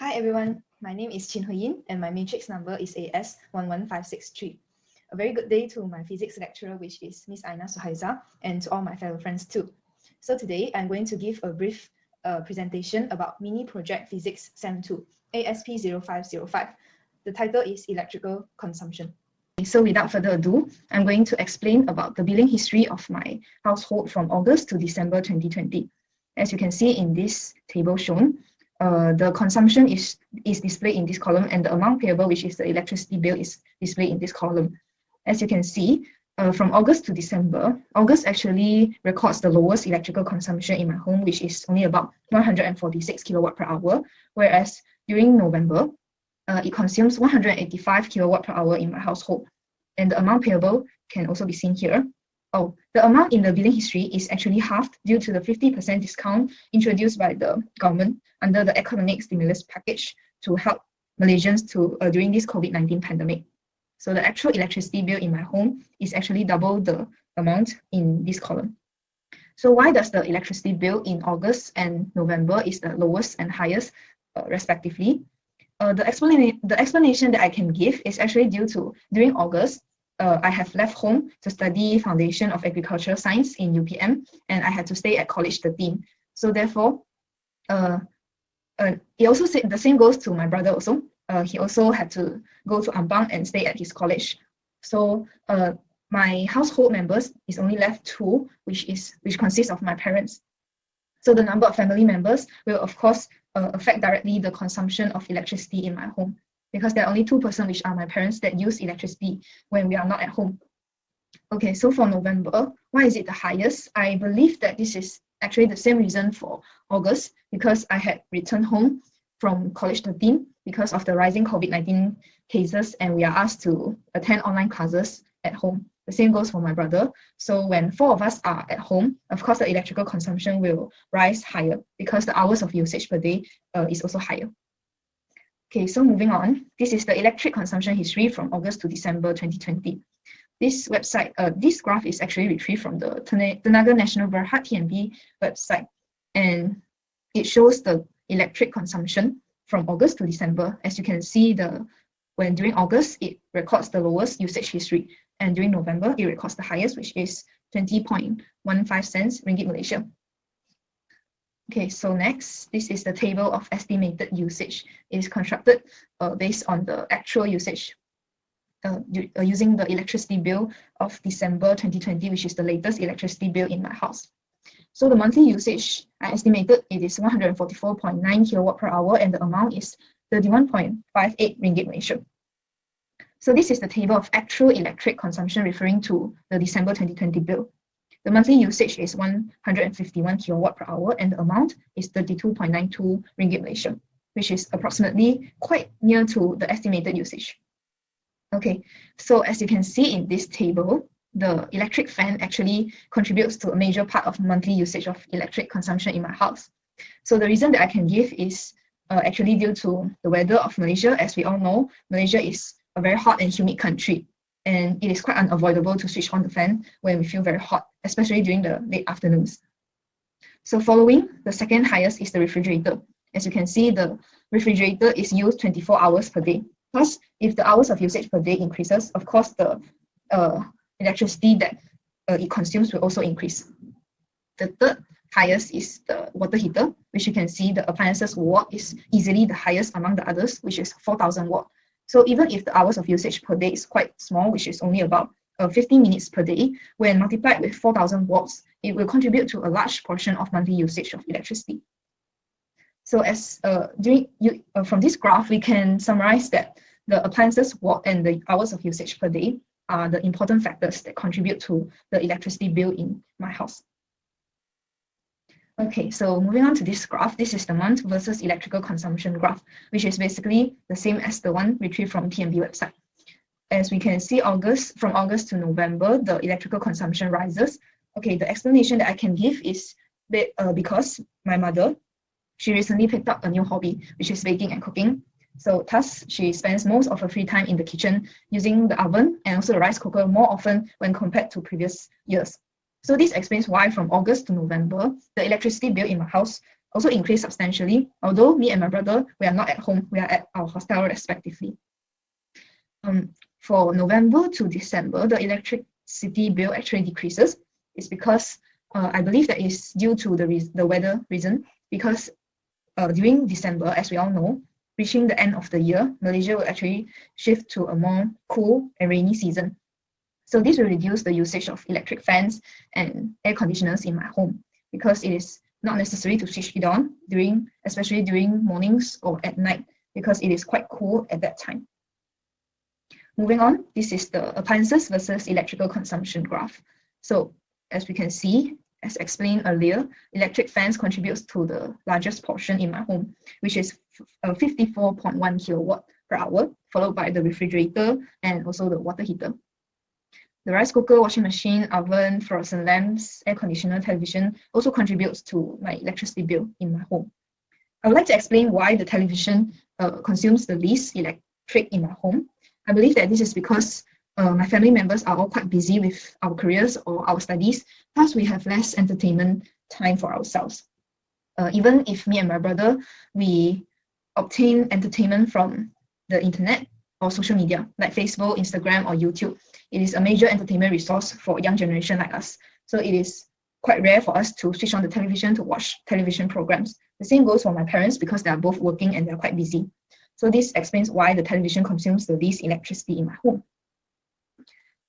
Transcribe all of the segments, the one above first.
Hi everyone, my name is Chin Hui Yin and my matrix number is AS11563. A very good day to my physics lecturer, which is Miss AINA SUHAIZA, and to all my fellow friends too. So today I'm going to give a brief presentation about mini project physics Sem 2, ASP0505. The title is electrical consumption. So without further ado, I'm going to explain about the billing history of my household from August to December 2020. As you can see in this table shown, the consumption is displayed in this column, and the amount payable, which is the electricity bill, is displayed in this column. As you can see, from August to December, August actually records the lowest electrical consumption in my home, which is only about 146 kilowatt per hour, whereas during November, it consumes 185 kilowatt per hour in my household. And the amount payable can also be seen here. Oh, the amount in the billing history is actually halved due to the 50% discount introduced by the government under the economic stimulus package to help Malaysians during this COVID-19 pandemic. So the actual electricity bill in my home is actually double the amount in this column. So why does the electricity bill in August and November is the lowest and highest respectively? The explanation that I can give is actually due to during August, I have left home to study Foundation of Agricultural Science in UPM, and I had to stay at College 13. So therefore, it also said the same goes to my brother also. He also had to go to Ampang and stay at his college. So my household members is only left two, which consists of my parents. So the number of family members will of course affect directly the consumption of electricity in my home, because there are only two persons, which are my parents, that use electricity when we are not at home. Okay, so for November, why is it the highest? I believe that this is actually the same reason for August, because I had returned home from College 13 because of the rising COVID-19 cases, and we are asked to attend online classes at home. The same goes for my brother. So when four of us are at home, of course the electrical consumption will rise higher because the hours of usage per day is also higher. Okay, so moving on, this is the electric consumption history from August to December 2020. This graph is actually retrieved from the Tenaga Nasional Berhad TNB website, and it shows the electric consumption from August to December. As you can see, during August, it records the lowest usage history, and during November, it records the highest, which is 20.15 cents Ringgit Malaysia. Okay, so next, this is the table of estimated usage. It is constructed based on the actual usage using the electricity bill of December 2020, which is the latest electricity bill in my house. So the monthly usage, I estimated it is 144.9 kilowatt per hour, and the amount is 31.58 Ringgit Malaysia. So this is the table of actual electric consumption referring to the December 2020 bill. The monthly usage is 151 kilowatt per hour, and the amount is 32.92 Ringgit Malaysia, which is approximately quite near to the estimated usage. Okay, so as you can see in this table, the electric fan actually contributes to a major part of monthly usage of electric consumption in my house. So the reason that I can give is actually due to the weather of Malaysia. As we all know, Malaysia is a very hot and humid country, and it is quite unavoidable to switch on the fan when we feel very hot, especially during the late afternoons. So following, the second highest is the refrigerator. As you can see, the refrigerator is used 24 hours per day. Plus, if the hours of usage per day increases, of course, the electricity that it consumes will also increase. The third highest is the water heater, which you can see the appliances watt is easily the highest among the others, which is 4,000 watt. So even if the hours of usage per day is quite small, which is only about 15 minutes per day, when multiplied with 4,000 watts, it will contribute to a large portion of monthly usage of electricity. So as from this graph, we can summarize that the appliances watt and the hours of usage per day are the important factors that contribute to the electricity bill in my house. Okay, so moving on to this graph, this is the month versus electrical consumption graph, which is basically the same as the one retrieved from TNB website. As we can see, from August to November, the electrical consumption rises. Okay, the explanation that I can give is that because my mother, she recently picked up a new hobby, which is baking and cooking. So thus, she spends most of her free time in the kitchen using the oven and also the rice cooker more often when compared to previous years. So this explains why from August to November, the electricity bill in my house also increased substantially, although me and my brother, we are not at home, we are at our hostel respectively. For November to December, the electricity bill actually decreases. It's because I believe that is due to the weather reason, because during December, as we all know, reaching the end of the year, Malaysia will actually shift to a more cool and rainy season. So this will reduce the usage of electric fans and air conditioners in my home, because it is not necessary to switch it on especially during mornings or at night, because it is quite cool at that time. Moving on, this is the appliances versus electrical consumption graph. So as we can see, as explained earlier, electric fans contributes to the largest portion in my home, which is 54.1 kilowatt per hour, followed by the refrigerator and also the water heater. The rice cooker, washing machine, oven, fluorescent lamps, air conditioner, television also contributes to my electricity bill in my home. I would like to explain why the television consumes the least electric in my home. I believe that this is because my family members are all quite busy with our careers or our studies, thus we have less entertainment time for ourselves. Even if me and my brother, we obtain entertainment from the internet or social media like Facebook, Instagram, or YouTube, it is a major entertainment resource for a young generation like us. So it is quite rare for us to switch on the television to watch television programs. The same goes for my parents because they are both working and they are quite busy. So this explains why the television consumes the least electricity in my home.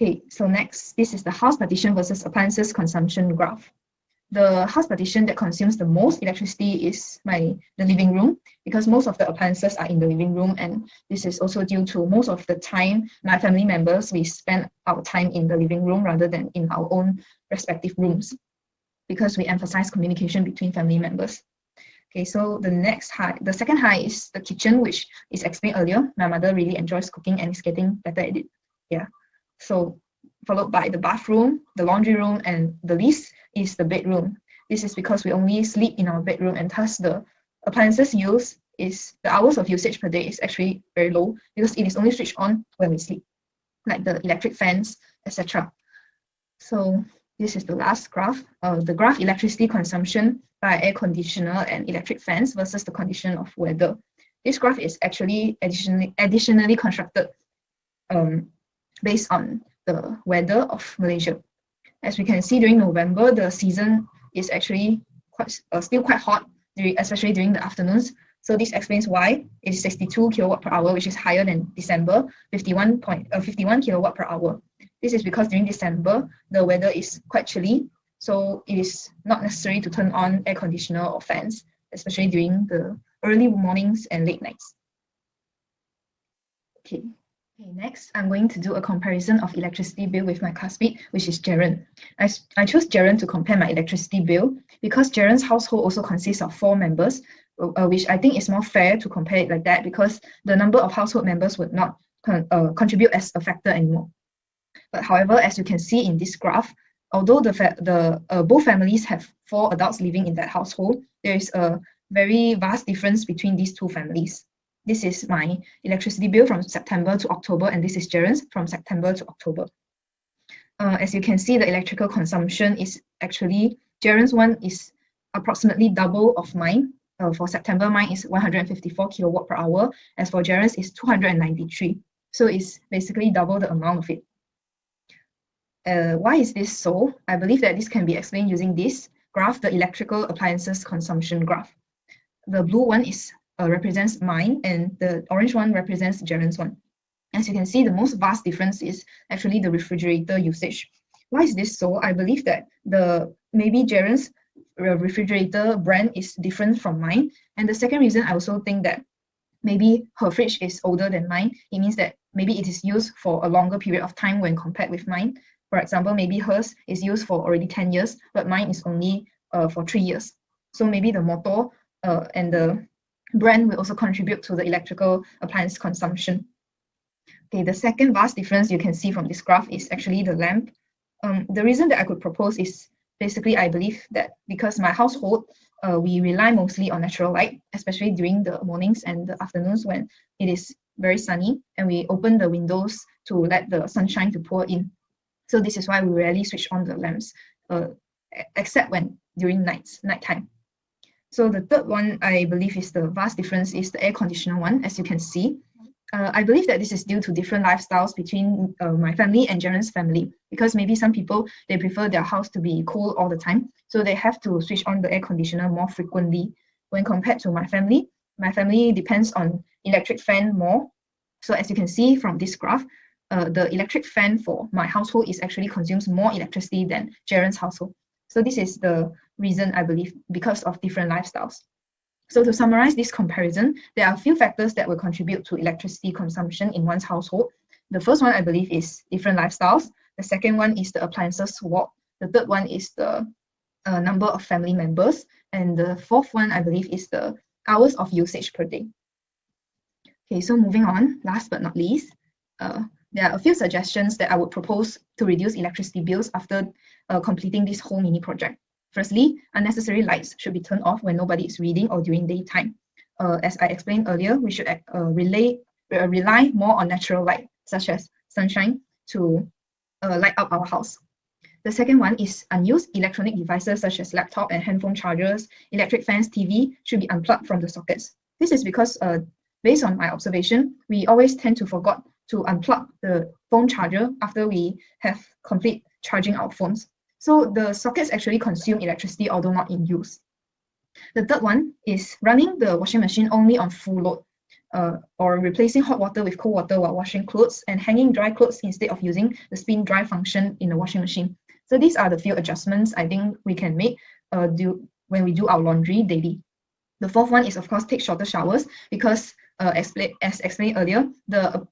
Okay, so next, this is the house partition versus appliances consumption graph. The house partition that consumes the most electricity is the living room, because most of the appliances are in the living room, and this is also due to most of the time my family members, we spend our time in the living room rather than in our own respective rooms, because we emphasize communication between family members. Okay, so the second high is the kitchen, which is explained earlier. My mother really enjoys cooking and is getting better at it. Yeah. So followed by the bathroom, the laundry room, and the least is the bedroom. This is because we only sleep in our bedroom, and thus the appliances use is the hours of usage per day is actually very low, because it is only switched on when we sleep, like the electric fans, etc. So this is the last graph, the graph electricity consumption by air conditioner and electric fans versus the condition of weather. This graph is actually additionally constructed based on the weather of Malaysia. As we can see, during November, the season is actually still quite hot, especially during the afternoons. So this explains why it is 62 kilowatt per hour, which is higher than December, 51 kilowatt per hour. This is because during December, the weather is quite chilly, so it is not necessary to turn on air conditioner or fans, especially during the early mornings and late nights. Okay, next, I'm going to do a comparison of electricity bill with my classmate, which is Jaren. I chose Jaren to compare my electricity bill because Jaren's household also consists of 4 members, which I think is more fair to compare it like that, because the number of household members would not contribute as a factor anymore. But however, as you can see in this graph, although both families have 4 adults living in that household, there is a very vast difference between these 2 families. This is my electricity bill from September to October, and this is Jaren's from September to October. As you can see, the electrical consumption is actually, Jaren's one is approximately double of mine. For September, mine is 154 kilowatt per hour. As for Jaren's, is 293. So it's basically double the amount of it. Why is this so? I believe that this can be explained using this graph, the electrical appliances consumption graph. The blue one represents mine, and the orange one represents Jaren's one. As you can see, the most vast difference is actually the refrigerator usage. Why is this so? I believe that maybe Jaren's refrigerator brand is different from mine. And the second reason, I also think that maybe her fridge is older than mine. It means that maybe it is used for a longer period of time when compared with mine. For example, maybe hers is used for already 10 years, but mine is only for 3 years. So maybe the motor and the brand will also contribute to the electrical appliance consumption. Okay, the second vast difference you can see from this graph is actually the lamp. The reason that I could propose is basically, I believe that because my household, we rely mostly on natural light, especially during the mornings and the afternoons when it is very sunny, and we open the windows to let the sunshine to pour in. So this is why we rarely switch on the lamps, except when during nighttime. So the third one, I believe, is the vast difference is the air conditioner one, as you can see. I believe that this is due to different lifestyles between my family and Jaren's family, because maybe some people, they prefer their house to be cool all the time, so they have to switch on the air conditioner more frequently. When compared to my family depends on electric fan more. So as you can see from this graph, the electric fan for my household is actually consumes more electricity than Jaren's household. So this is the reason, I believe, because of different lifestyles. So to summarize this comparison, there are a few factors that will contribute to electricity consumption in one's household. The first one, I believe, is different lifestyles. The second one is the appliances swap. The third one is the number of family members. And the fourth one, I believe, is the hours of usage per day. Okay, so moving on, last but not least, there are a few suggestions that I would propose to reduce electricity bills after completing this whole mini project. Firstly, unnecessary lights should be turned off when nobody is reading or during daytime. As I explained earlier, we should rely more on natural light, such as sunshine, to light up our house. The second one is unused electronic devices such as laptop and handphone chargers, electric fans, TV should be unplugged from the sockets. This is because, based on my observation, we always tend to forget to unplug the phone charger after we have complete charging our phones. So the sockets actually consume electricity, although not in use. The third one is running the washing machine only on full load, or replacing hot water with cold water while washing clothes, and hanging dry clothes instead of using the spin dry function in the washing machine. So these are the few adjustments I think we can make when we do our laundry daily. The fourth one is, of course, take shorter showers, because as explained earlier, the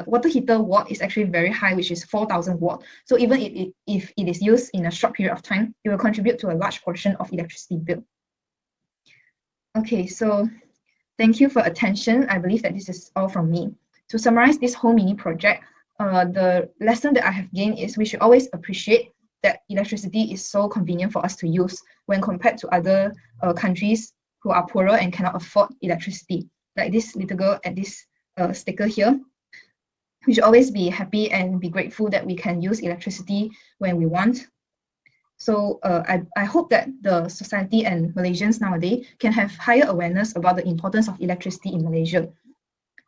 water heater watt is actually very high, which is 4,000 watt. So even if it is used in a short period of time, it will contribute to a large portion of electricity bill. Okay, so thank you for attention. I believe that this is all from me. To summarize this whole mini project, the lesson that I have gained is we should always appreciate that electricity is so convenient for us to use when compared to other countries who are poorer and cannot afford electricity. Like this little girl at this sticker here. We should always be happy and be grateful that we can use electricity when we want. So I hope that the society and Malaysians nowadays can have higher awareness about the importance of electricity in Malaysia.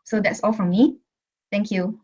So that's all from me. Thank you.